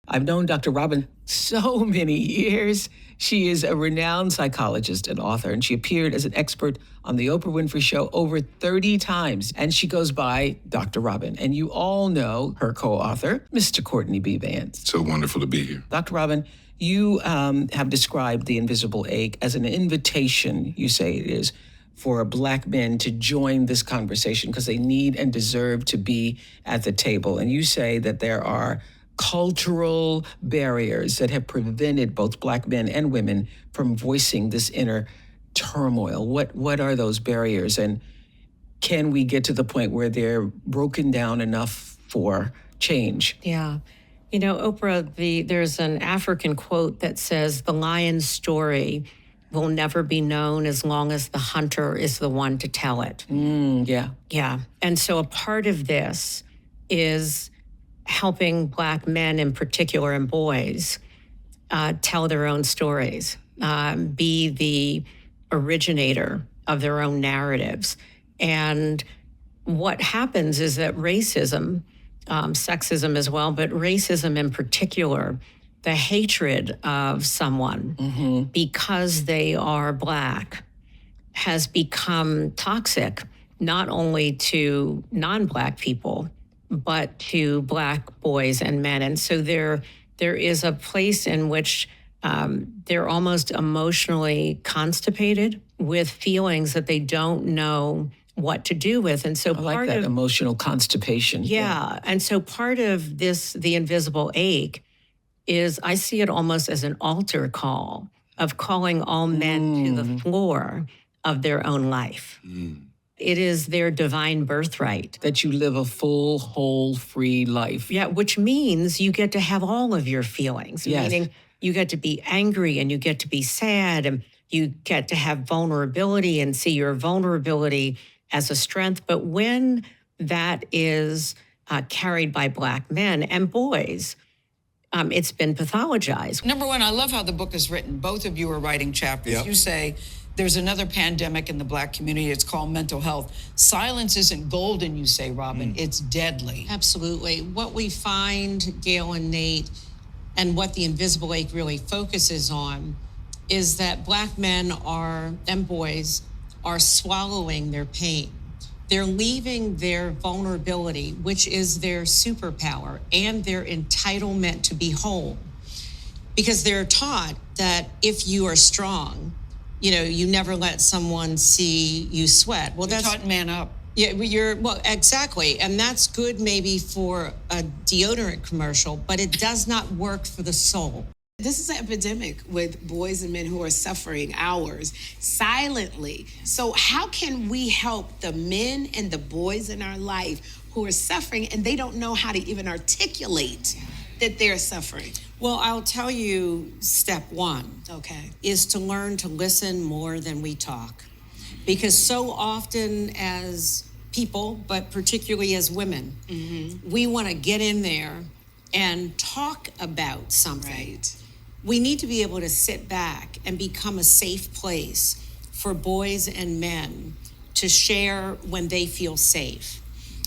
I've known Dr. Robin so many years. She is a renowned psychologist and author, and she appeared as an expert on the Oprah Winfrey Show over 30 times. And she goes by Dr. Robin. And you all know her co-author, Mr. Courtney B. Vance. So wonderful to be here. Dr. Robin, you have described the invisible ache as an invitation, you say it is, for Black men to join this conversation because they need and deserve to be at the table. And you say that there are cultural barriers that have prevented both Black men and women from voicing this inner turmoil. What are those barriers? And can we get to the point where they're broken down enough for change? Yeah. You know, Oprah, there's an African quote that says, the lion's story will never be known as long as the hunter is the one to tell it. Yeah. Yeah. And so a part of this is helping Black men in particular and boys tell their own stories, be the originator of their own narratives. And what happens is that racism, sexism as well, but racism in particular, the hatred of someone because they are Black has become toxic, not only to non-Black people, but to Black boys and men. And so there is a place in which they're almost emotionally constipated with feelings that they don't know what to do with. And so I like that, emotional constipation. Yeah. And so part of this, the invisible ache, is I see it almost as an altar call of calling all men to the floor of their own life. It is their divine birthright. That you live a full, whole, free life. Yeah, which means you get to have all of your feelings. Yes. Meaning you get to be angry and you get to be sad and you get to have vulnerability and see your vulnerability as a strength. But when that is carried by Black men and boys, it's been pathologized. Number one, I love how the book is written. Both of you are writing chapters. Yep. You say there's another pandemic in the Black community. It's called mental health. Silence isn't golden, you say, Robin. It's deadly. Absolutely. What we find, Gail and Nate, and what the invisible ache really focuses on is that Black men and boys are swallowing their pain. They're leaving their vulnerability, which is their superpower, and their entitlement to be whole. Because they're taught that if you are strong, you never let someone see you sweat. Well, that's taught man up. Yeah, well, exactly. And that's good maybe for a deodorant commercial, but it does not work for the soul. This is an epidemic with boys and men who are suffering hours silently. So how can we help the men and the boys in our life who are suffering and they don't know how to even articulate that they're suffering? Well, I'll tell you, step one, is to learn to listen more than we talk. Because so often as people, but particularly as women, we want to get in there and talk about something. Right. We need to be able to sit back and become a safe place for boys and men to share when they feel safe.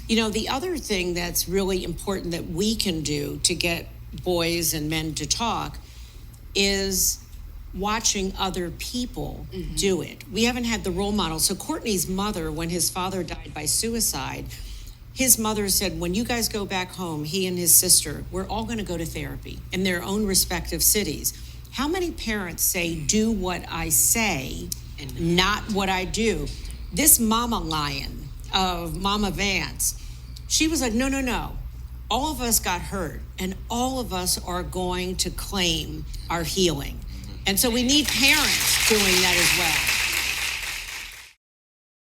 The other thing that's really important that we can do to get boys and men to talk is watching other people do it. We haven't had the role model. So Courtney's mother, when his father died by suicide, his mother said, when you guys go back home, he and his sister, we're all going to go to therapy in their own respective cities. How many parents say, do what I say and not what I do? This mama lion of Mama Vance, she was like, no. All of us got hurt and all of us are going to claim our healing. And so we need parents doing that as well.